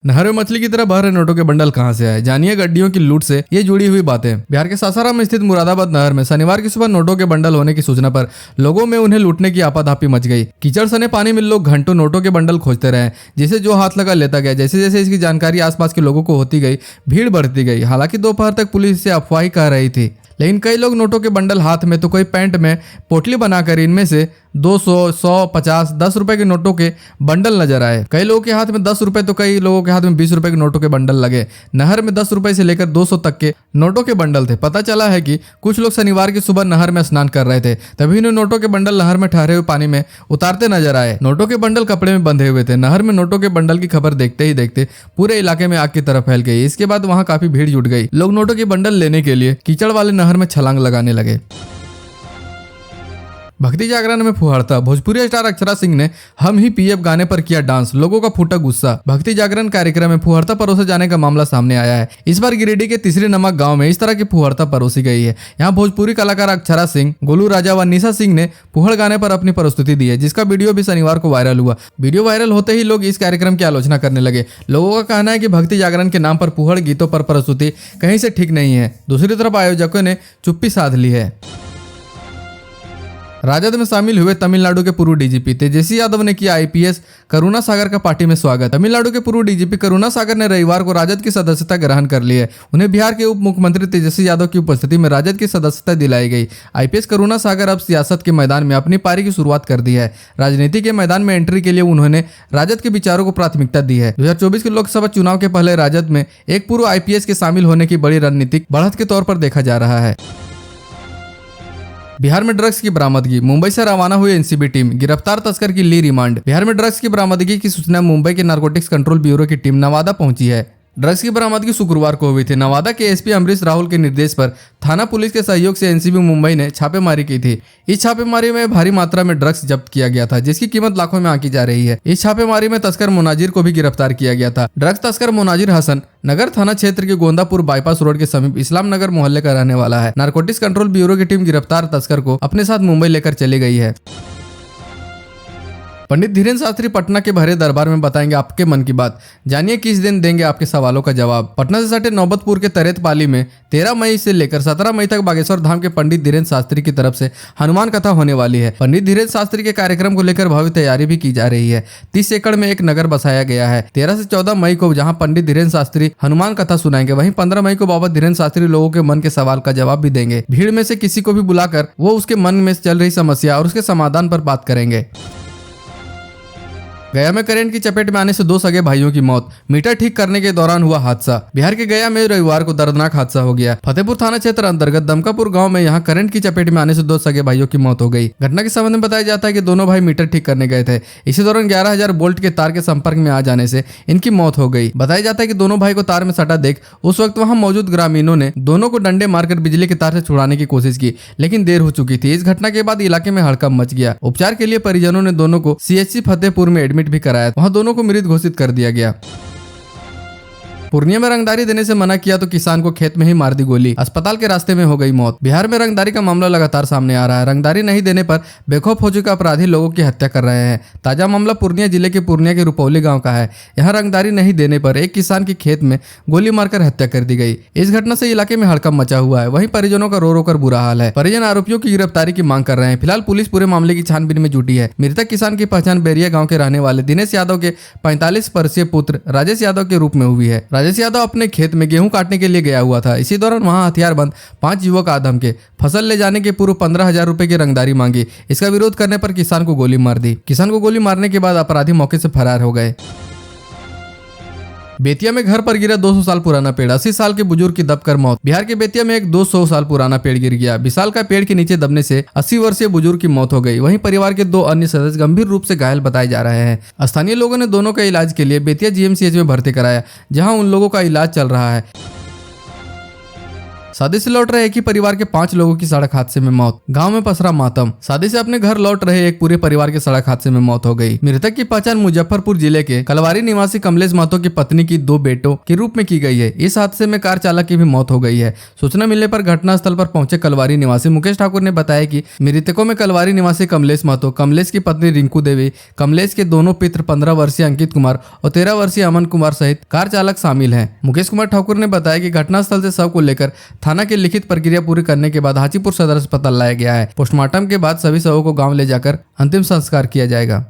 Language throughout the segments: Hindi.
नहर में मछली की तरह बह रहे नोटों के बंडल कहां से आए, जानिए गड्डियों की लूट से ये जुड़ी हुई बातें। बिहार के सासाराम में स्थित मुरादाबाद नहर में शनिवार की सुबह नोटों के बंडल होने की सूचना पर लोगों में उन्हें लूटने की आपाधापी मच गई। कीचड़ सने पानी में लोग घंटों नोटों के बंडल खोजते रहे, जिसे जो हाथ लगा लेता गया। जैसे जैसे इसकी जानकारी आसपास के लोगों को होती गई, भीड़ बढ़ती गई। हालांकि दोपहर तक पुलिस इसे अफवाही कह रही थी, लेकिन कई लोग नोटों के बंडल हाथ में तो कोई पैंट में पोटली बनाकर इनमें से 200, 100, 50, 10 रुपए के नोटों के बंडल नजर आए। कई लोगों के हाथ में 10 रुपए तो कई लोगों के हाथ में 20 रुपए के नोटों के बंडल लगे। नहर में 10 रुपए से लेकर 200 तक के नोटों के बंडल थे। पता चला है कि कुछ लोग शनिवार की सुबह नहर में स्नान कर रहे थे, तभी उन्हें नोटों के बंडल नहर में ठहरे हुए पानी में उतारते नजर आए। नोटों के बंडल कपड़े में बंधे हुए थे। नहर में नोटों के बंडल की खबर देखते ही देखते पूरे इलाके में आग की तरफ फैल गई। इसके बाद वहां काफी भीड़ जुट गई। लोग नोटों के बंडल लेने के लिए कीचड़ वाले नहर में छलांग लगाने लगे। भक्ति जागरण में फुहारता। भोजपुरी स्टार अक्षरा सिंह ने हम ही पीएफ गाने पर किया डांस, लोगों का फूटा गुस्सा। भक्ति जागरण कार्यक्रम में फुहारता परोसे जाने का मामला सामने आया है। इस बार गिरिडीह के तीसरे नमक गांव में इस तरह की फुहारता परोसी गई है। यहाँ भोजपुरी कलाकार अक्षरा सिंह, गोलू राजा व निशा सिंह ने फुहड़ गाने पर अपनी प्रस्तुति दी है, जिसका वीडियो भी शनिवार को वायरल हुआ। वीडियो वायरल होते ही लोग इस कार्यक्रम की आलोचना करने लगे। लोगों का कहना है कि भक्ति जागरण के नाम पर फुहड़ गीतों पर प्रस्तुति कहीं से ठीक नहीं है। दूसरी तरफ आयोजकों ने चुप्पी साध ली है। राजद में शामिल हुए तमिलनाडु के पूर्व डीजीपी तेजस्वी यादव ने किया आईपीएस करुणा सागर का पार्टी में स्वागत। तमिलनाडु के पूर्व डीजीपी करुणा सागर ने रविवार को राजद की सदस्यता ग्रहण कर ली है। उन्हें बिहार के उप मुख्यमंत्री तेजस्वी यादव की उपस्थिति में राजद की सदस्यता दिलाई गई। आईपीएस करुणा सागर अब सियासत के मैदान में अपनी पारी की शुरुआत कर दी है। राजनीति के मैदान में एंट्री के लिए उन्होंने राजद के विचारों को प्राथमिकता दी है। 2024 के लोकसभा चुनाव के पहले राजद में एक पूर्व आईपीएस के शामिल होने की बड़ी रणनीतिक बढ़त के तौर पर देखा जा रहा है। बिहार में ड्रग्स की बरामदगी। मुंबई से रवाना हुई एनसीबी टीम, गिरफ्तार तस्कर की ली रिमांड। बिहार में ड्रग्स की बरामदगी की सूचना मुंबई के नारकोटिक्स कंट्रोल ब्यूरो की टीम नवादा पहुंची है। ड्रग्स की बरामदगी शुक्रवार को हुई थी। नवादा के एसपी अमरीश राहुल के निर्देश पर थाना पुलिस के सहयोग से एनसीबी मुंबई ने छापेमारी की थी। इस छापेमारी में भारी मात्रा में ड्रग्स जब्त किया गया था, जिसकी कीमत लाखों में आंकी जा रही है। इस छापेमारी में तस्कर मोनाजिर को भी गिरफ्तार किया गया था। ड्रग्स तस्कर मोनाजिर हसन नगर थाना क्षेत्र के गोंदापुर बाईपास रोड के समीप इस्लाम नगर मोहल्ले का रहने वाला है। नारकोटिक्स कंट्रोल ब्यूरो की टीम गिरफ्तार तस्कर को अपने साथ मुंबई लेकर चली गई है। पंडित धीरेन्द्र शास्त्री पटना के भरे दरबार में बताएंगे आपके मन की बात। जानिए किस दिन देंगे आपके सवालों का जवाब। पटना से सटे नौबतपुर के तरेत पाली में 13 मई से लेकर 17 मई तक बागेश्वर धाम के पंडित धीरेन्द्र शास्त्री की तरफ से हनुमान कथा होने वाली है। पंडित धीरेन्द्र शास्त्री के कार्यक्रम को लेकर भव्य तैयारी भी की जा रही है। 30 एकड़ में एक नगर बसाया गया है। 13 से 14 मई को जहाँ पंडित धीरेन्द्र शास्त्री हनुमान कथा सुनाएंगे, वहीं 15 मई को बाबा धीरेन्द्र शास्त्री लोगों के मन के सवाल का जवाब भी देंगे। भीड़ में से किसी को भी बुलाकर वो उसके मन में चल रही समस्या और उसके समाधान पर बात करेंगे। गया में करंट की चपेट में आने से 2 सगे भाइयों की मौत। मीटर ठीक करने के दौरान हुआ हादसा। बिहार के गया में रविवार को दर्दनाक हादसा हो गया। फतेहपुर थाना क्षेत्र अंतर्गत दमकापुर गांव में यहां करंट की चपेट में आने से 2 सगे भाइयों की मौत हो गई। घटना के संबंध में बताया जाता है कि दोनों भाई मीटर ठीक करने गए थे। इसी दौरान 11,000 वोल्ट के तार के संपर्क में आ जाने से इनकी मौत हो गई। बताया जाता है कि दोनों भाई को तार में सटा देख उस वक्त वहां मौजूद ग्रामीणों ने दोनों को डंडे मारकर बिजली के तार से छुड़ाने की कोशिश की, लेकिन देर हो चुकी थी। इस घटना के बाद इलाके में हड़कंप मच गया। उपचार के लिए परिजनों ने दोनों को सीएचसी फतेहपुर में एडमिट भी कराया। वहां दोनों को मृत घोषित कर दिया गया। पूर्णिया में रंगदारी देने से मना किया तो किसान को खेत में ही मार दी गोली, अस्पताल के रास्ते में हो गई मौत। बिहार में रंगदारी का मामला लगातार सामने आ रहा है। रंगदारी नहीं देने पर बेखौफ हो चुके अपराधी लोगों की हत्या कर रहे हैं। ताजा मामला पूर्णिया जिले के पूर्णिया के रुपौली गांव का है। यहाँ रंगदारी नहीं देने पर एक किसान की खेत में गोली मारकर हत्या कर दी गई। इस घटना से इलाके में हड़कंप मचा हुआ है। वहीं परिजनों का रो रो कर बुरा हाल है। परिजन आरोपियों की गिरफ्तारी की मांग कर रहे हैं। फिलहाल पुलिस पूरे मामले की छानबीन में जुटी है। मृतक किसान की पहचान बैरिया गाँव के रहने वाले दिनेश यादव के 45 वर्षीय पुत्र राजेश यादव के रूप में हुई है। राजेश यादव अपने खेत में गेहूं काटने के लिए गया हुआ था। इसी दौरान वहां हथियारबंद 5 युवक आधम के फसल ले जाने के पूर्व 15,000 रुपए की रंगदारी मांगी। इसका विरोध करने पर किसान को गोली मार दी। किसान को गोली मारने के बाद अपराधी मौके से फरार हो गए। बेतिया में घर पर गिरा 200 साल पुराना पेड़, 80 साल के बुजुर्ग की दबकर मौत। बिहार के बेतिया में एक 200 साल पुराना पेड़ गिर गया। विशाल का पेड़ के नीचे दबने से 80 वर्षीय बुजुर्ग की मौत हो गई। वहीं परिवार के 2 अन्य सदस्य गंभीर रूप से घायल बताए जा रहे हैं। स्थानीय लोगों ने दोनों का इलाज के लिए बेतिया जीएमसीएच में भर्ती कराया, जहां उन लोगों का इलाज चल रहा है। शादी से लौट रहे एक ही परिवार के 5 लोगों की सड़क हादसे में मौत। गांव में पसरा मातम। शादी से अपने घर लौट रहे एक पूरे परिवार के सड़क हादसे में मौत हो गई। मृतक की पहचान मुजफ्फरपुर जिले के कलवारी निवासी कमलेश महतो की पत्नी की 2 बेटों के रूप में की गई है। इस हादसे में कार चालक की भी मौत हो गई है। सूचना मिलने पर घटनास्थल पर पहुंचे कलवारी निवासी मुकेश ठाकुर ने बताया कि मृतकों में कलवारी निवासी कमलेश महतो, कमलेश की पत्नी रिंकू देवी, कमलेश के दोनों पित्र 15 वर्षीय अंकित कुमार और 13 वर्षीय अमन कुमार सहित कार चालक शामिल हैं। मुकेश कुमार ठाकुर ने बताया कि घटनास्थल से शव को लेकर थाना की लिखित प्रक्रिया पूरी करने के बाद हाजीपुर सदर अस्पताल लाया गया है। पोस्टमार्टम के बाद सभी शवों को गांव ले जाकर अंतिम संस्कार किया जाएगा।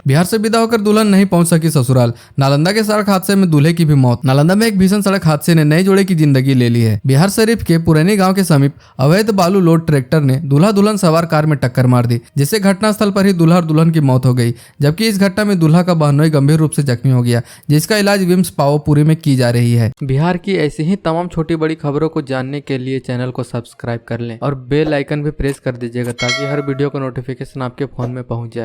बिहार से विदा होकर दुल्हन नहीं पहुंच सकी ससुराल। नालंदा के सड़क हादसे में दूल्हे की भी मौत। नालंदा में एक भीषण सड़क हादसे ने नए जोड़े की जिंदगी ले ली है। बिहार शरीफ के पुरानी गांव के समीप अवैध बालू लोड ट्रैक्टर ने दूल्हा दुल्हन सवार कार में टक्कर मार दी, जिससे घटनास्थल पर ही दूल्हा और दुल्हन की मौत हो गई। जबकि इस घटना में दूल्हा का बहनोई गंभीर रूप से जख्मी हो गया, जिसका इलाज विम्स पावोपुरी में की जा रही है। बिहार की ऐसी ही तमाम छोटी बड़ी खबरों को जानने के लिए चैनल को सब्सक्राइब कर लें और बेल आइकन भी प्रेस कर दीजिएगा, ताकि हर वीडियो का नोटिफिकेशन आपके फोन में पहुंच जाए।